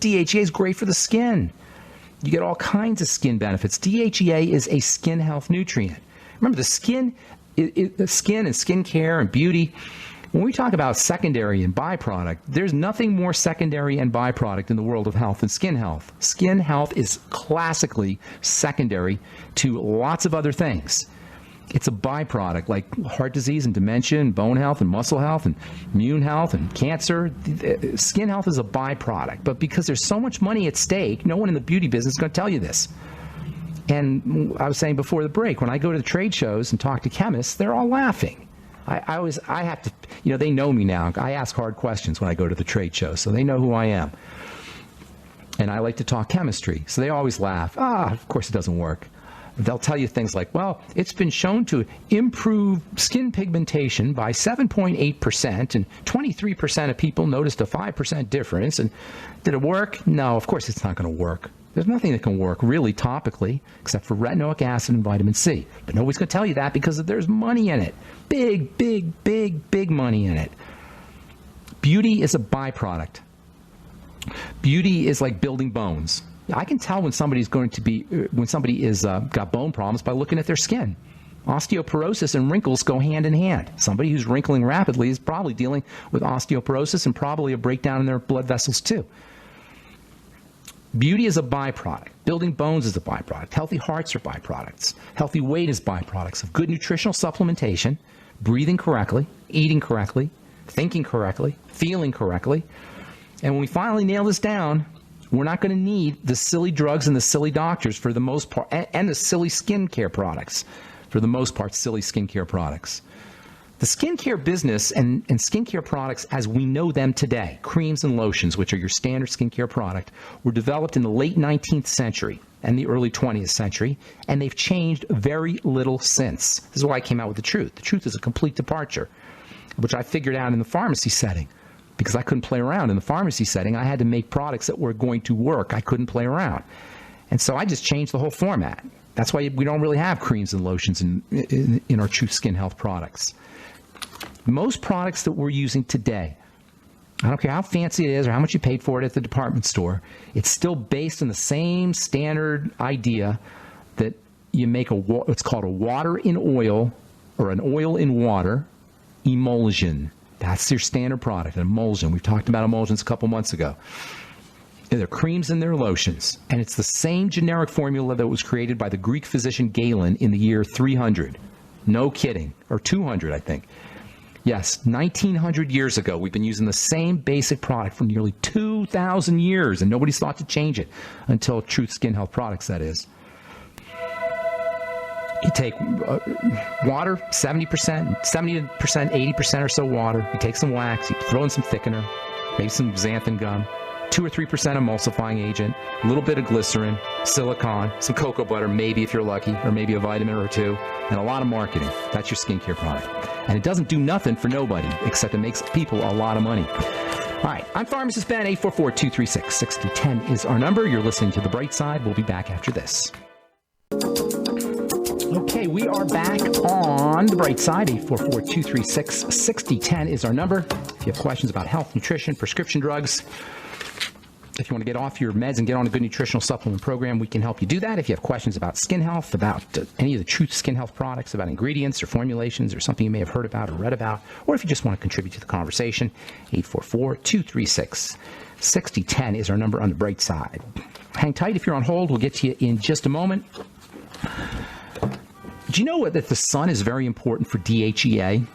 DHEA is great for the skin. You get all kinds of skin benefits. DHEA is a skin health nutrient. Remember, the skin and skin care and beauty, when we talk about secondary and byproduct, there's nothing more secondary and byproduct in the world of health than skin health. Skin health is classically secondary to lots of other things. It's a byproduct like heart disease and dementia and bone health and muscle health and immune health and cancer. Skin health is a byproduct. But because there's so much money at stake, no one in the beauty business is going to tell you this. And I was saying before the break, when I go to the trade shows and talk to chemists, they're all laughing. I have to, they know me now. I ask hard questions when I go to the trade shows, so they know who I am. And I like to talk chemistry, so they always laugh. Of course it doesn't work. They'll tell you things like, well, it's been shown to improve skin pigmentation by 7.8%, and 23% of people noticed a 5% difference. And did it work? No, of course it's not going to work. There's nothing that can work really topically except for retinoic acid and vitamin C. But nobody's going to tell you that because there's money in it. Big, big, big, big money in it. Beauty is a byproduct. Beauty is like building bones. I can tell when somebody is got bone problems by looking at their skin. Osteoporosis and wrinkles go hand in hand. Somebody who's wrinkling rapidly is probably dealing with osteoporosis and probably a breakdown in their blood vessels too. Beauty is a byproduct. Building bones is a byproduct. Healthy hearts are byproducts. Healthy weight is byproducts of good nutritional supplementation, breathing correctly, eating correctly, thinking correctly, feeling correctly. And when we finally nail this down, we're not going to need the silly drugs and the silly doctors for the most part, and the silly skincare products, for the most part, silly skincare products. The skincare business and skincare products as we know them today, creams and lotions, which are your standard skincare product, were developed in the late 19th century and the early 20th century, and they've changed very little since. This is why I came out with the truth. The truth is a complete departure, which I figured out in the pharmacy setting. Because I couldn't play around in the pharmacy setting, I had to make products that were going to work. I couldn't play around. And so I just changed the whole format. That's why we don't really have creams and lotions in our true skin health products. Most products that we're using today, I don't care how fancy it is or how much you paid for it at the department store, it's still based on the same standard idea that you make what's called a water in oil or an oil in water emulsion. That's your standard product, an emulsion. We've talked about emulsions a couple months ago. They're creams and they're lotions. And it's the same generic formula that was created by the Greek physician Galen in the year 300. No kidding. Or 200, I think. Yes, 1900 years ago, we've been using the same basic product for nearly 2,000 years, and nobody's thought to change it until Truth Skin Health Products, that is. You take water, 70%, 80% or so water. You take some wax, you throw in some thickener, maybe some xanthan gum, 2 or 3% emulsifying agent, a little bit of glycerin, silicone, some cocoa butter, maybe if you're lucky, or maybe a vitamin or two, and a lot of marketing. That's your skincare product. And it doesn't do nothing for nobody, except it makes people a lot of money. All right, I'm Pharmacist Ben. 844-236-6010 is our number. You're listening to The Bright Side. We'll be back after this. Okay, we are back on The Bright Side. 844-236-6010 is our number. If you have questions about health, nutrition, prescription drugs, if you want to get off your meds and get on a good nutritional supplement program, we can help you do that. If you have questions about skin health, about any of the Truth Skin Health products, about ingredients or formulations or something you may have heard about or read about, or if you just want to contribute to the conversation, 844-236-6010 is our number on The Bright Side. Hang tight if you're on hold. We'll get to you in just a moment. Do you know that the sun is very important for DHEA?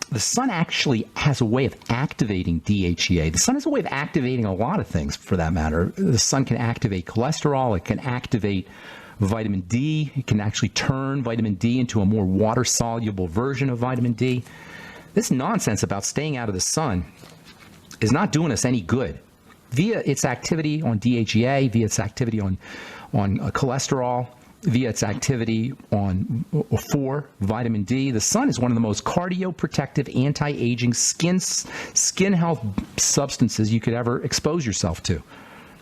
The sun actually has a way of activating DHEA. The sun has a way of activating a lot of things, for that matter. The sun can activate cholesterol. It can activate vitamin D. It can actually turn vitamin D into a more water-soluble version of vitamin D. This nonsense about staying out of the sun is not doing us any good. Via its activity on DHEA, via its activity on cholesterol, via its activity for vitamin D. The sun is one of the most cardioprotective, anti-aging skin health substances you could ever expose yourself to.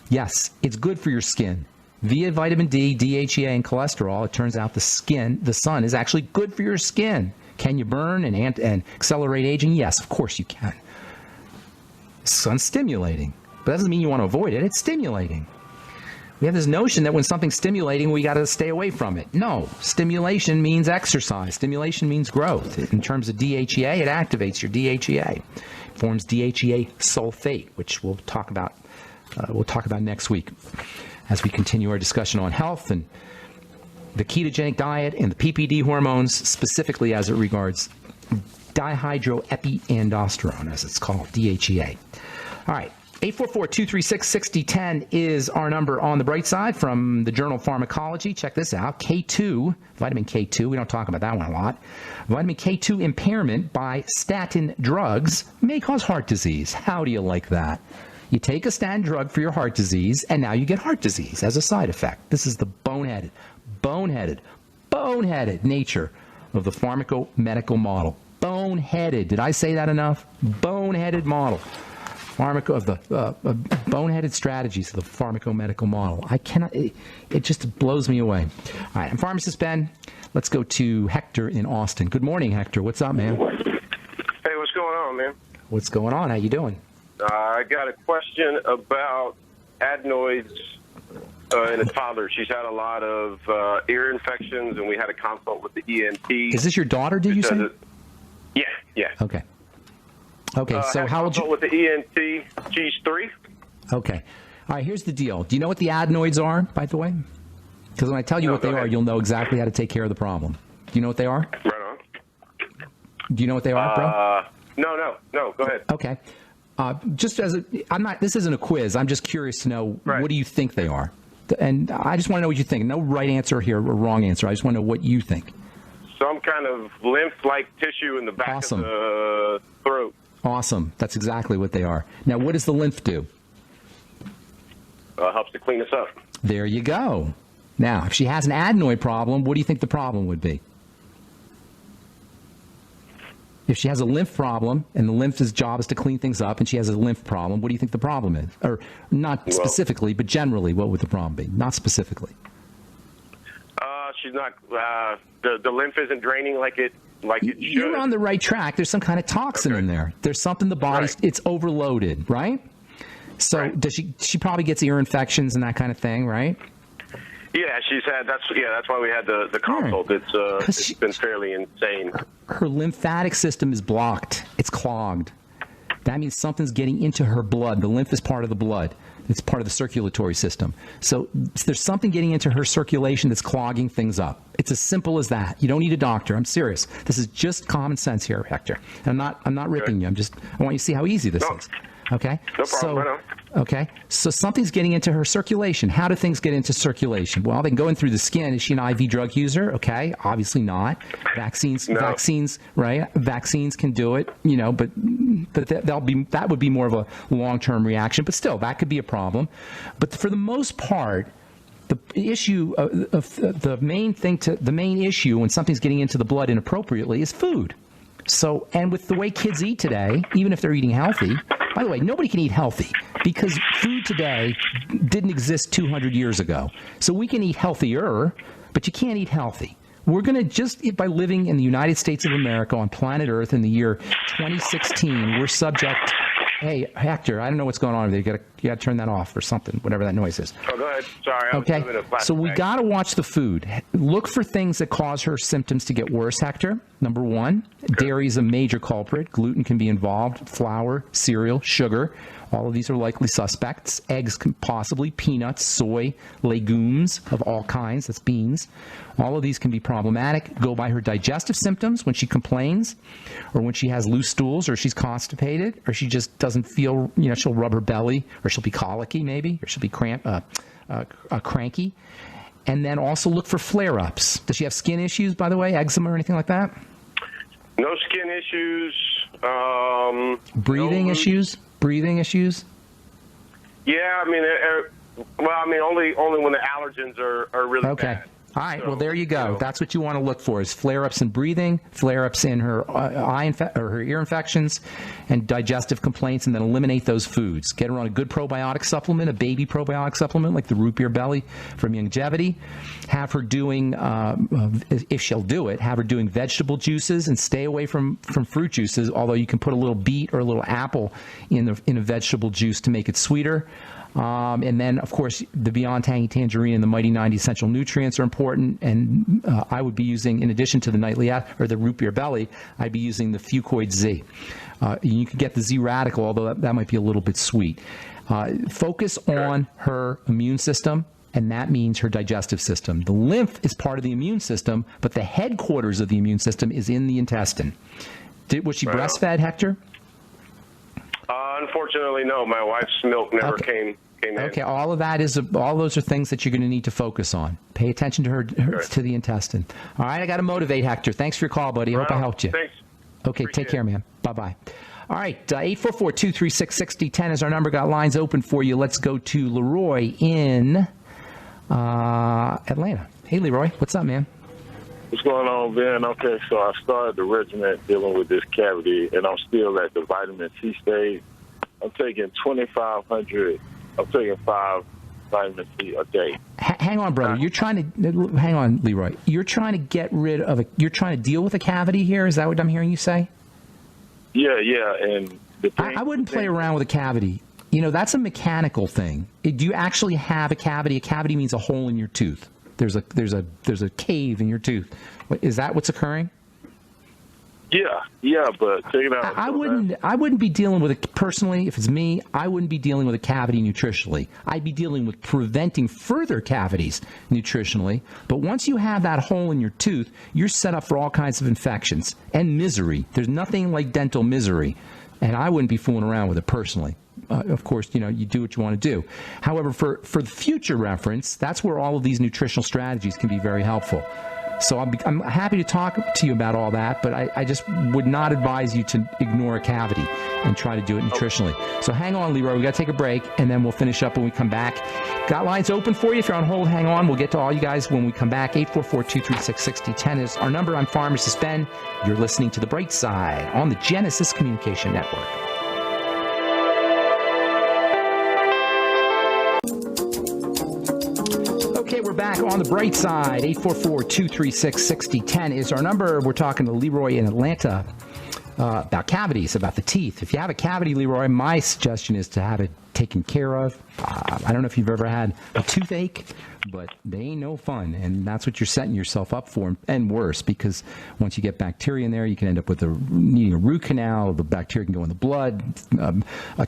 Yes, it's good for your skin. Via vitamin D, DHEA, and cholesterol, it turns out the sun is actually good for your skin. Can you burn and accelerate aging? Yes, of course you can. Sun's stimulating. But that doesn't mean you want to avoid it. It's stimulating. We have this notion that when something's stimulating, we got to stay away from it. No, stimulation means exercise. Stimulation means growth. In terms of DHEA, it activates your DHEA. It forms DHEA sulfate, which we'll talk about next week as we continue our discussion on health and the ketogenic diet and the PPD hormones, specifically as it regards dihydroepiandrosterone, as it's called, DHEA. All right. 844-236-6010 is our number on the bright side from the Journal of Pharmacology. Check this out. K2, vitamin K2, we don't talk about that one a lot. Vitamin K2 impairment by statin drugs may cause heart disease. How do you like that? You take a statin drug for your heart disease, and now you get heart disease as a side effect. This is the boneheaded nature of the pharmacomedical model. Boneheaded. Did I say that enough? Boneheaded model. Boneheaded strategies of the pharmacomedical model. I cannot, it just blows me away. All right, I'm Pharmacist Ben. Let's go to Hector in Austin. Good morning, Hector. What's up, man? Hey, what's going on, man? What's going on? How you doing? I got a question about adenoids in a toddler. She's had a lot of ear infections, and we had a consult with the ENT. Is this your daughter, did you say? Yeah. Okay. Okay, so how old you? With the ENT, she's 3. Okay. All right, here's the deal. Do you know what the adenoids are, by the way? Because when I tell you what they are, you'll know exactly how to take care of the problem. Do you know what they are? Right on. Do you know what they are, bro? No. Go ahead. Okay. Just as this isn't a quiz. I'm just curious to know, what do you think they are? And I just want to know what you think. No right answer here or wrong answer. I just want to know what you think. Some kind of lymph-like tissue in the back of the throat. Awesome. That's exactly what they are. Now, what does the lymph do? Helps to clean us up. There you go. Now, if she has an adenoid problem, what do you think the problem would be? If she has a lymph problem, and the lymph's job is to clean things up, and she has a lymph problem, what do you think the problem is? Or not specifically, but generally, what would the problem be? Not specifically. She's not. The lymph isn't draining like it should. You're on the right track. There's some kind of toxin in there. There's something the body. It's overloaded, right? So does she probably gets ear infections and that kind of thing, right? Yeah, she's had. That's why we had the consult. It's been fairly insane. Her lymphatic system is blocked. It's clogged. That means something's getting into her blood. The lymph is part of the blood. It's part of the circulatory system. So there's something getting into her circulation that's clogging things up. It's as simple as that. You don't need a doctor. I'm serious. This is just common sense here, Hector. And I'm not ripping you. I want you to see how easy this is. Okay? No problem. Okay. So something's getting into her circulation. How do things get into circulation? Well, they can go in through the skin. Is she an IV drug user? Okay. Obviously not. Vaccines, right? Vaccines can do it, but that would be more of a long-term reaction. But still, that could be a problem. But for the most part, the issue, the main issue when something's getting into the blood inappropriately is food. So, and with the way kids eat today, even if they're eating healthy, by the way, nobody can eat healthy because food today didn't exist 200 years ago. So we can eat healthier, but you can't eat healthy. We're going to by living in the United States of America on planet Earth in the year 2016, we're subject. Hey, Hector, I don't know what's going on over there. You got to turn that off or something, whatever that noise is. Oh, go ahead. Sorry. Okay. So we got to watch the food. Look for things that cause her symptoms to get worse, Hector. Number one, dairy is a major culprit. Gluten can be involved. Flour, cereal, sugar. All of these are likely suspects. Eggs, possibly. Peanuts, soy, legumes of all kinds. That's beans. All of these can be problematic. Go by her digestive symptoms when she complains, or when she has loose stools, or she's constipated, or she just doesn't feel, she'll rub her belly, or she'll be colicky maybe, or she'll be cranky. And then also look for flare-ups. Does she have skin issues, by the way, eczema or anything like that? No skin issues. Breathing issues? Breathing issues? Yeah, only when the allergens are really bad. All right, well, there you go. That's what you want to look for is flare-ups in breathing, flare-ups in her her ear infections, and digestive complaints, and then eliminate those foods. Get her on a good probiotic supplement, a baby probiotic supplement like the root beer belly from Youngevity. Have her doing, if she'll do it, have her doing vegetable juices and stay away from fruit juices, although you can put a little beet or a little apple in a vegetable juice to make it sweeter. And then, of course, the Beyond Tangy Tangerine and the Mighty 90 Essential Nutrients are important. And I would be using, in addition to the nightly or the root beer belly, I'd be using the Fucoid Z. You can get the Z Radical, although that might be a little bit sweet. Focus on her immune system, and that means her digestive system. The lymph is part of the immune system, but the headquarters of the immune system is in the intestine. Was she breastfed, Hector? Unfortunately, no. My wife's milk never came in. Okay, all those are things that you're going to need to focus on. Pay attention to her to the intestine. All right, I got to motivate Hector. Thanks for your call, buddy. I hope I helped you. Thanks. Okay, take care, man. Bye-bye. All right, 844-236-6010 is our number. Got lines open for you. Let's go to Leroy in Atlanta. Hey, Leroy, what's up, man? What's going on, Ben? Okay, so I started the regimen dealing with this cavity, and I'm still at the vitamin C stage. I'm taking 2,500. I'm taking 5 vitamin C a day. Hang on, brother. Hang on, Leroy. You're trying to get rid of you're trying to deal with a cavity here? Is that what I'm hearing you say? Yeah, and I wouldn't play around with a cavity. You know, that's a mechanical thing. Do you actually have a cavity? A cavity means a hole in your tooth. There's a cave in your tooth. Is that what's occurring? Yeah, but check it out. I wouldn't be dealing with it personally. If it's me, I wouldn't be dealing with a cavity nutritionally. I'd be dealing with preventing further cavities nutritionally. But once you have that hole in your tooth, you're set up for all kinds of infections and misery. There's nothing like dental misery, and I wouldn't be fooling around with it personally. Of course, you do what you want to do. However, for the future reference, that's where all of these nutritional strategies can be very helpful. So I'm happy to talk to you about all that, but I just would not advise you to ignore a cavity and try to do it nutritionally. So hang on, Leroy. We got to take a break, and then we'll finish up when we come back. Got lines open for you. If you're on hold, hang on. We'll get to all you guys when we come back. 844-236-6010 is our number. I'm Pharmacist Ben. You're listening to The Bright Side on the Genesis Communication Network. Okay, we're back on The Bright Side. 844-236-6010 is our number. We're talking to Leroy in Atlanta about cavities, about the teeth. If you have a cavity, Leroy, my suggestion is to have it taken care of. I don't know if you've ever had a toothache, but they ain't no fun, and that's what you're setting yourself up for, and worse, because once you get bacteria in there, you can end up with needing a root canal. The bacteria can go in the blood.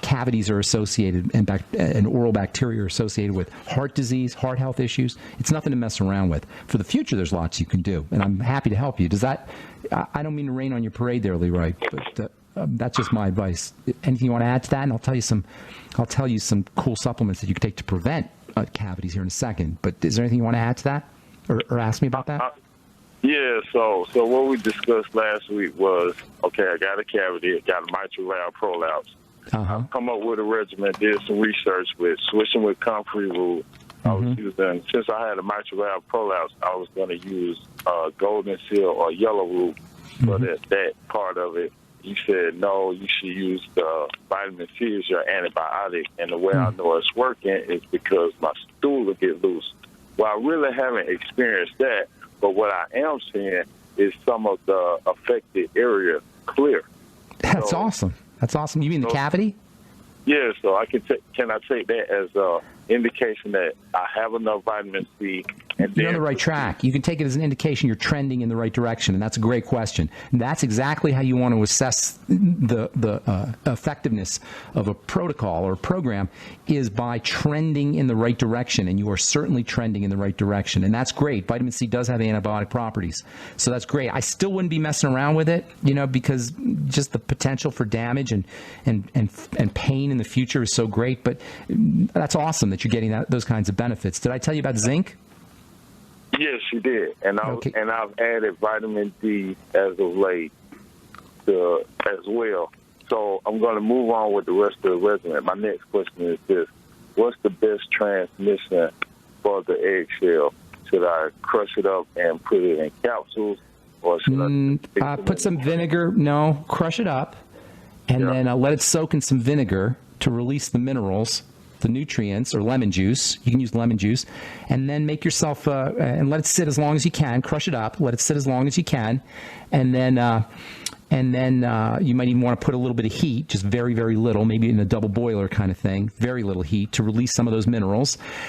Cavities are associated, and oral bacteria are associated with heart disease, heart health issues. It's nothing to mess around with. For the future, there's lots you can do, and I'm happy to help you. I don't mean to rain on your parade there, Leroy, but that's just my advice. Anything you want to add to that? And I'll tell you some cool supplements that you can take to prevent cavities here in a second. But is there anything you want to add to that, or ask me about that? Yeah. So what we discussed last week was, okay, I got a cavity, I got a mitral valve prolapse. Come up with a regimen, did some research with switching with comfrey root. I was using, since I had a mitral valve prolapse, I was going to use golden seal or yellow root for that part of it. You said, no, you should use the vitamin C as your antibiotic. And the way I know it's working is because my stool will get loose. Well, I really haven't experienced that, but what I am seeing is some of the affected area clear. That's awesome. That's awesome. You mean the cavity? Yeah, so can I take that as an indication that I have enough vitamin C? And you're on the right track. You can take it as an indication you're trending in the right direction, and that's a great question. And that's exactly how you want to assess the effectiveness of a protocol or a program, is by trending in the right direction, and you are certainly trending in the right direction, and that's great. Vitamin C does have antibiotic properties, so that's great. I still wouldn't be messing around with it, because just the potential for damage and pain in the future is so great. But that's awesome that you're getting those kinds of benefits. Did I tell you about zinc? Yes, you did, and I've added vitamin D as of late as well. So I'm going to move on with the rest of the regimen. My next question is this: what's the best transmission for the eggshell? Should I crush it up and put it in capsules, or should I put some vinegar? No, crush it up, and then let it soak in some vinegar to release the minerals, the nutrients, or lemon juice. You can use lemon juice, and then make yourself and let it sit as long as you can. Crush it up, let it sit as long as you can, and then you might even want to put a little bit of heat, just very, very little, maybe in a double boiler kind of thing, very little heat to release some of those minerals.